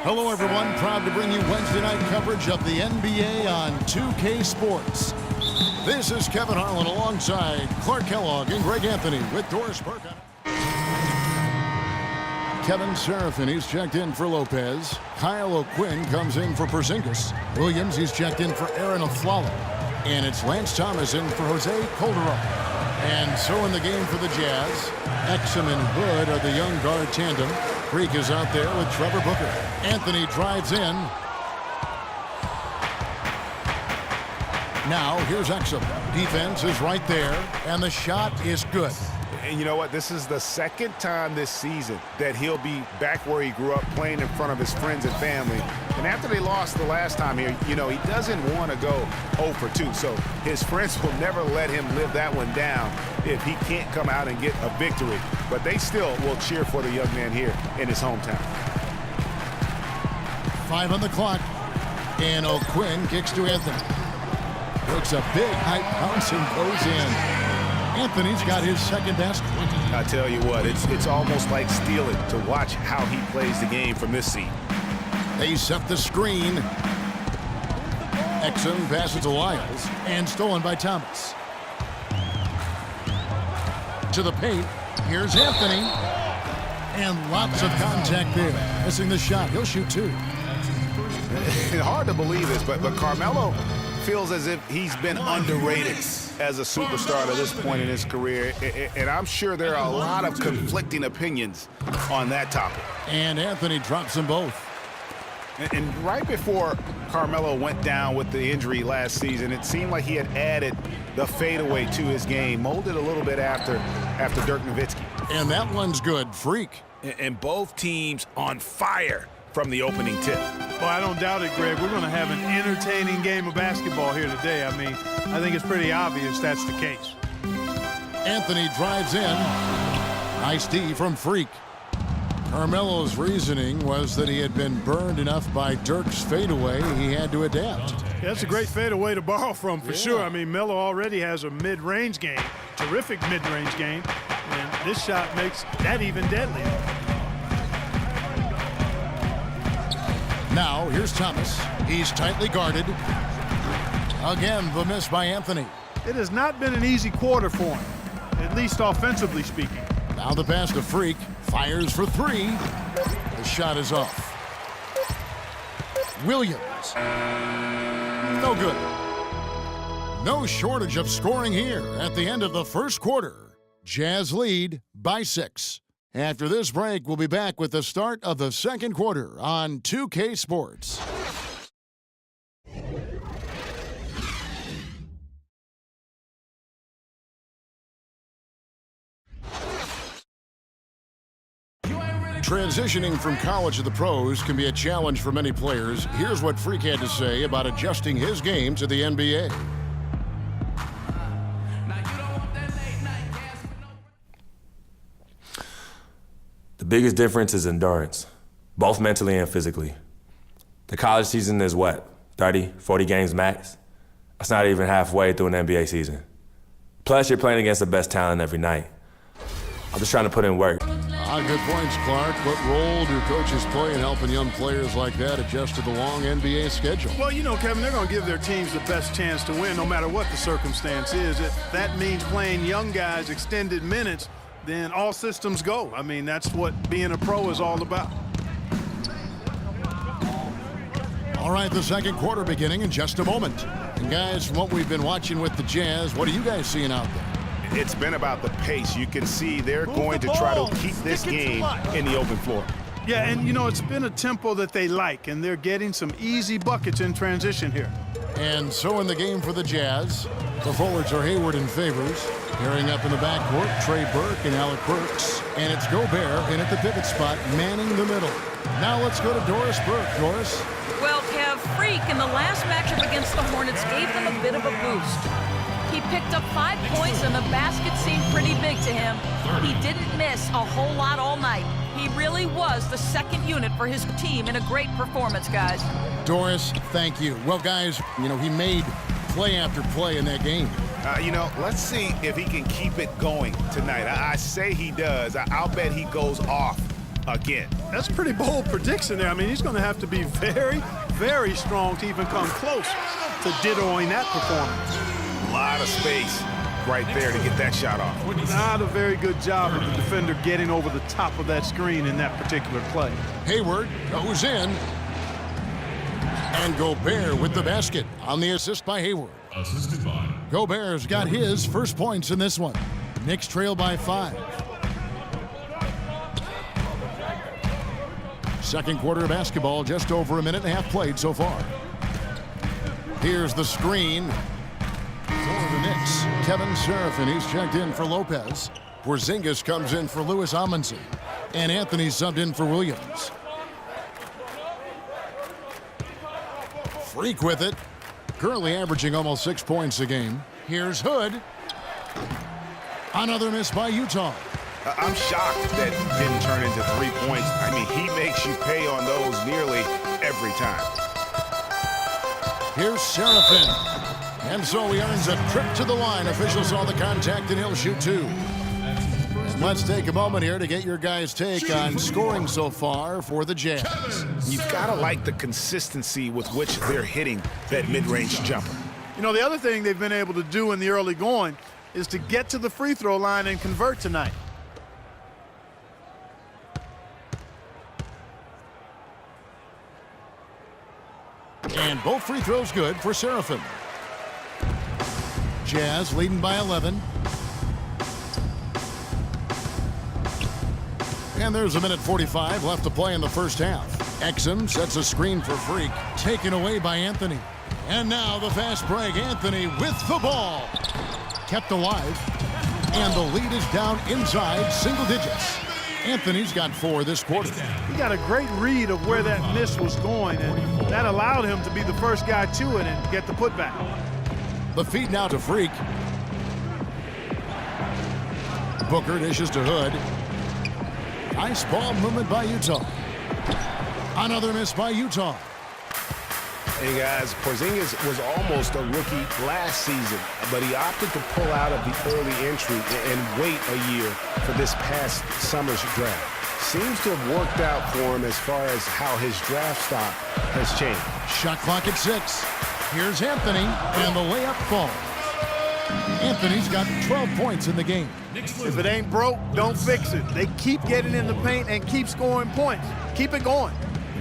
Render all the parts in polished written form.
Hello, everyone. Proud to bring you Wednesday night coverage of the NBA on 2K Sports. This is Kevin Harlan alongside Clark Kellogg and Greg Anthony with Doris Burke. Kevin Serafin, he's checked in for Lopez. Kyle O'Quinn comes in for Porzingis. Williams, he's checked in for Aaron Aflalo. And it's Lance Thomas in for Jose Calderon. And so in the game for the Jazz, Exum and Hood are the young guard tandem. Freak is out there with Trevor Booker. Anthony drives in. Now here's Exum. Defense is right there, and the shot is good. And you know what? This is the second time this season that he'll be back where he grew up, playing in front of his friends and family. And after they lost the last time here, you know, he doesn't want to go 0 for 2. So his friends will never let him live that one down if he can't come out and get a victory. But they still will cheer for the young man here in his hometown. 5 on the clock. And O'Quinn kicks to Anthony. Looks a big high bounce and goes in. Anthony's got his second best. I tell you what, it's almost like stealing to watch how he plays the game from this seat. They set the screen. Exum passes to Lyles and stolen by Thomas. To the paint. Here's Anthony. And lots of contact there. Missing the shot. He'll shoot 2. Hard to believe this, but Carmelo feels as if he's been underrated as a superstar at this point in his career, and I'm sure there are a lot of conflicting opinions on that topic. And Anthony drops them both. And right before Carmelo went down with the injury last season, it seemed like he had added the fadeaway to his game, molded a little bit after Dirk Nowitzki. And that one's good. Freak. And both teams on fire from the opening tip. Well, I don't doubt it, Greg. We're going to have an entertaining game of basketball here today. I mean, I think it's pretty obvious that's the case. Anthony drives in. Nice D from Freak. Carmelo's reasoning was that he had been burned enough by Dirk's fadeaway, he had to adapt. Yeah, that's a great fadeaway to borrow from for sure. I mean, Melo already has a mid-range game, terrific mid-range game, and this shot makes that even deadlier. Now, here's Thomas. He's tightly guarded. Again, the miss by Anthony. It has not been an easy quarter for him, at least offensively speaking. Now the pass to Freak. Fires for 3. The shot is off. Williams. No good. No shortage of scoring here at the end of the first quarter. Jazz lead by 6. After this break, we'll be back with the start of the second quarter on 2K Sports. Transitioning from college to the pros can be a challenge for many players. Here's what Freak had to say about adjusting his game to the NBA. The biggest difference is endurance, both mentally and physically. The college season is what, 30, 40 games max? That's not even halfway through an NBA season. Plus, you're playing against the best talent every night. I'm just trying to put in work. Good points, Clark. What role do coaches play in helping young players like that adjust to the long NBA schedule? Well, you know, Kevin, they're going to give their teams the best chance to win no matter what the circumstance is. If that means playing young guys extended minutes, then all systems go. I mean, that's what being a pro is all about. All right, the second quarter beginning in just a moment. And guys, from what we've been watching with the Jazz, what are you guys seeing out there? It's been about the pace. You can see they're going to try to keep this game in the open floor. Yeah, and, you know, it's been a tempo that they like, and they're getting some easy buckets in transition here. And so in the game for the Jazz, the forwards are Hayward and Favors. Pairing up in the backcourt, Trey Burke and Alec Burks. And it's Gobert in at the pivot spot, manning the middle. Now let's go to Doris Burke. Doris? Well, Kev, Freak in the last matchup against the Hornets gave them a bit of a boost. He picked up 5 points, and the basket seemed pretty big to him. He didn't miss a whole lot all night. He really was the second unit for his team in a great performance, guys. Doris, thank you. Well, guys, you know, he made play after play in that game. You know, let's see if he can keep it going tonight. I say he does. I'll bet he goes off again. That's a pretty bold prediction there. I mean, he's going to have to be very, very strong to even come close to dittoing that performance. A lot of space right there to get that shot off. Not a very good job of the defender getting over the top of that screen in that particular play. Hayward goes in. And Gobert with the basket on the assist by Hayward. Assisted by. Gobert's got his first points in this one. Knicks trail by 5. Second quarter of basketball, just over a minute and a half played so far. Here's the screen for the Knicks. Kevin Seraphin, he's checked in for Lopez. Porzingis comes in for Louis Amundsen. And Anthony subbed in for Williams. Freak with it. Currently averaging almost 6 points a game. Here's Hood. Another miss by Utah. I'm shocked that didn't turn into 3 points. I mean, he makes you pay on those nearly every time. Here's Seraphin. And so he earns a trip to the line. Officials saw the contact and he'll shoot 2. Let's take a moment here to get your guys' take on scoring so far for the Jazz. You've got to like the consistency with which they're hitting that mid-range jumper. You know, the other thing they've been able to do in the early going is to get to the free throw line and convert tonight. And both free throws good for Seraphin. Jazz leading by 11. And there's a minute 45 left to play in the first half. Exum sets a screen for Freak, taken away by Anthony. And now the fast break. Anthony with the ball. Kept alive. And the lead is down inside single digits. Anthony's got 4 this quarter. He got a great read of where that miss was going, and that allowed him to be the first guy to it and get the putback. The feed now to Freak. Booker dishes to Hood. Nice ball movement by Utah. Another miss by Utah. Hey guys, Porzingis was almost a rookie last season, but he opted to pull out of the early entry and wait a year for this past summer's draft. Seems to have worked out for him as far as how his draft stock has changed. Shot clock at 6. Here's Anthony, and the layup falls. Anthony's got 12 points in the game. If it ain't broke, don't fix it. They keep getting in the paint and keep scoring points. Keep it going.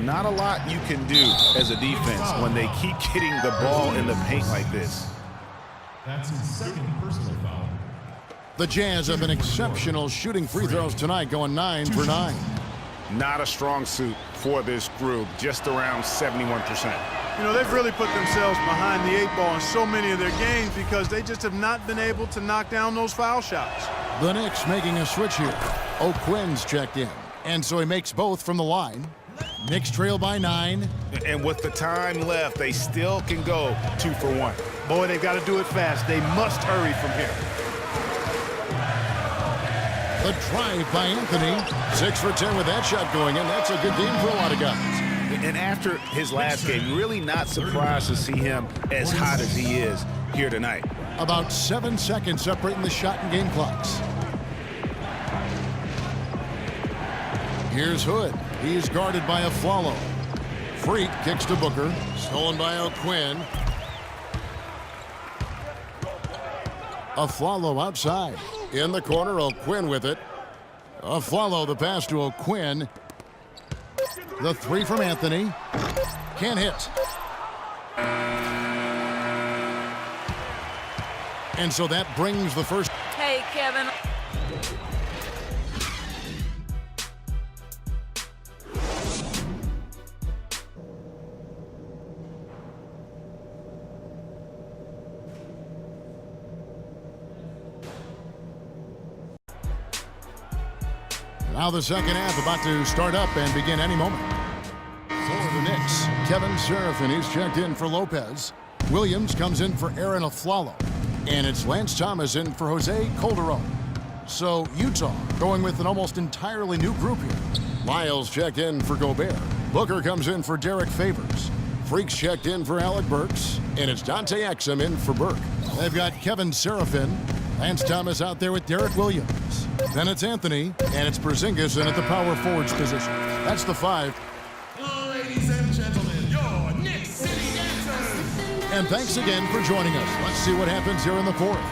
Not a lot you can do as a defense when they keep getting the ball in the paint like this. That's his second personal foul. The Jazz have been exceptional shooting free throws tonight, going 9 for 9. Not a strong suit for this group, just around 71%. You know, they've really put themselves behind the 8 ball in so many of their games because they just have not been able to knock down those foul shots. The Knicks making a switch here. O'Quinn's checked in, and so he makes both from the line. Knicks trail by 9. And with the time left, they still can go 2 for 1. Boy, they've got to do it fast. They must hurry from here. The drive by Anthony. 6 for 10 with that shot going in. That's a good game for a lot of guys. And after his last game, really not surprised to see him as hot as he is here tonight. About 7 seconds separating the shot and game clocks. Here's Hood. He's guarded by Afflalo. Freak kicks to Booker. Stolen by O'Quinn. Afflalo outside. In the corner, O'Quinn with it. Afflalo, the pass to O'Quinn. The 3 from Anthony. Can't hit. And so that brings the first. Hey, Kevin. Now the second half about to start up and begin any moment. For the Knicks, Kevin Seraphin, he's checked in for Lopez. Williams comes in for Aaron Afflalo. And it's Lance Thomas in for Jose Calderon. So Utah going with an almost entirely new group here. Lyles checked in for Gobert. Booker comes in for Derek Favors. Freaks checked in for Alec Burks. And it's Dante Exum in for Burke. They've got Kevin Seraphin, Lance Thomas out there with Derek Williams. Then it's Anthony, and it's Porzingis in at the power forwards position. That's the 5. Ladies and gentlemen, your Knicks City Dancers. And thanks again for joining us. Let's see what happens here in the 4th.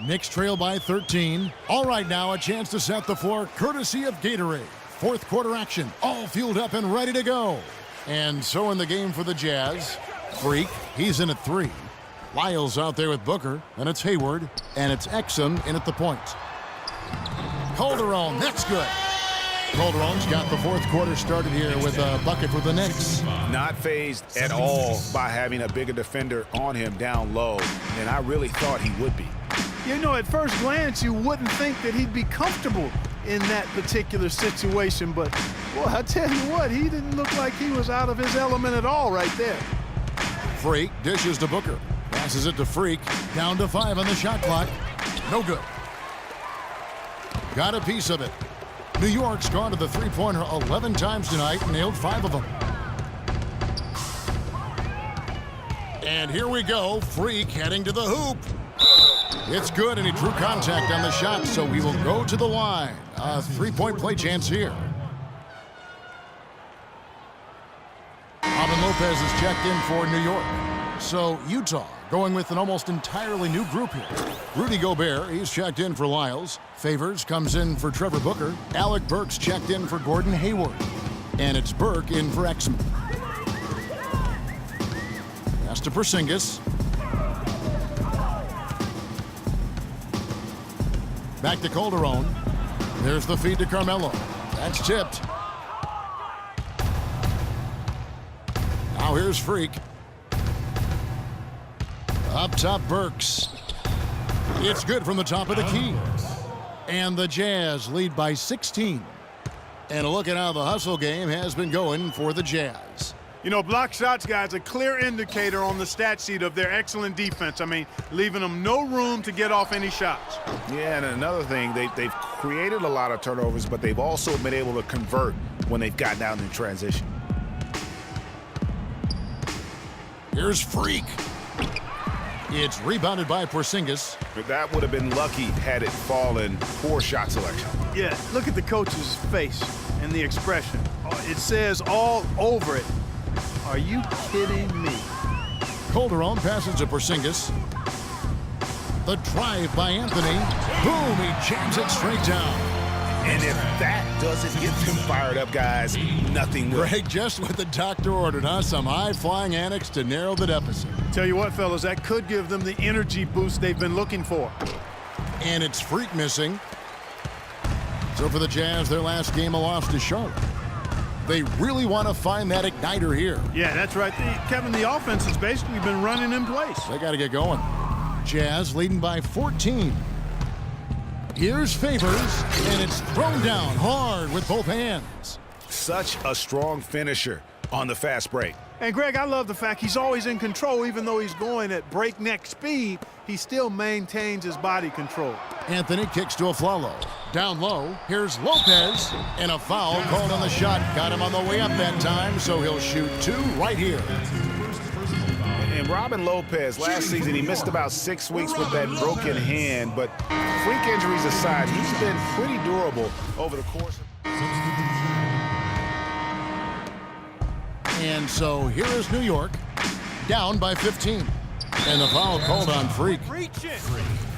Knicks trail by 13. All right, now a chance to set the floor courtesy of Gatorade. 4th quarter action, all fueled up and ready to go. And so in the game for the Jazz, Freak, he's in at 3. Lyles out there with Booker, and it's Hayward, and it's Exum in at the point. Calderon, that's good. Calderon's got the 4th quarter started here with a bucket for the Knicks. Not fazed at all by having a bigger defender on him down low, and I really thought he would be. You know, at first glance, you wouldn't think that he'd be comfortable in that particular situation, but, boy, I tell you what, he didn't look like he was out of his element at all right there. Freak dishes to Booker. Passes it to Freak. Down to 5 on the shot clock. No good. Got a piece of it. New York's gone to the three-pointer 11 times tonight and nailed 5 of them. And here we go. Freak heading to the hoop. It's good, and he drew contact on the shot, so we will go to the line. A 3-point play chance here. Robin Lopez is checked in for New York. So Utah going with an almost entirely new group here. Rudy Gobert, he's checked in for Lyles. Favors comes in for Trevor Booker. Alec Burks checked in for Gordon Hayward. And it's Burke in for Exum. Pass to Porzingis. Back to Calderon. There's the feed to Carmelo. That's tipped. Now here's Freak. Up top, Burks. It's good from the top of the key. And the Jazz lead by 16. And a look at how the hustle game has been going for the Jazz. You know, block shots, guys, a clear indicator on the stat sheet of their excellent defense. I mean, leaving them no room to get off any shots. Yeah, and another thing, they've created a lot of turnovers, but they've also been able to convert when they've gotten down in transition. Here's Freak. It's rebounded by Porzingis. That would have been lucky had it fallen. Poor shot selection. Yeah, look at the coach's face and the expression. It says all over it, are you kidding me? Calderon passes to Porzingis. The drive by Anthony. Boom, he jams it straight down. And if that doesn't get them fired up, guys, nothing will. Greg, just what the doctor ordered, huh? Some high-flying annex to narrow the deficit. Tell you what, fellas, that could give them the energy boost they've been looking for. And it's Freak missing. So for the Jazz, their last game a loss to Charlotte. They really want to find that igniter here. Yeah, that's right. Kevin, the offense has basically been running in place. They got to get going. Jazz leading by 14. Here's Favors, and it's thrown down hard with both hands. Such a strong finisher on the fast break. And, Greg, I love the fact he's always in control. Even though he's going at breakneck speed, he still maintains his body control. Anthony kicks to Afflalo. Down low, here's Lopez, and a foul called on the shot. Got him on the way up that time, so he'll shoot 2 right here. And Robin Lopez, last season, he missed about 6 weeks with that broken hand, but freak injuries aside, he's been pretty durable over the course of... And so here is New York, down by 15. And the foul called on Freak.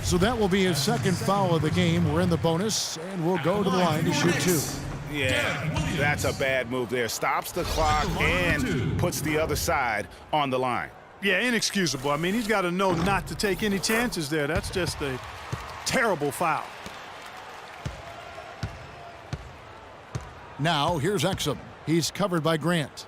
So that will be his second foul of the game. We're in the bonus, and we'll go to the line to shoot 2. Yeah, that's a bad move there. Stops the clock and puts the other side on the line. Yeah, inexcusable. I mean, he's got to know not to take any chances there. That's just a terrible foul. Now here's Exum. He's covered by Grant.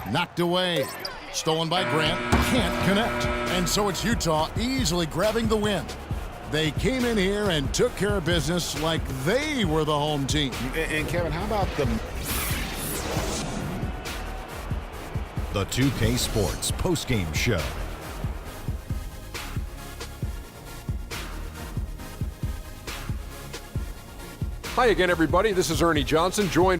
Knocked away. Stolen by Grant. Can't connect. And so it's Utah easily grabbing the win. They came in here and took care of business like they were the home team. And Kevin, how about the 2K Sports postgame show. Hi again, everybody. This is Ernie Johnson, joined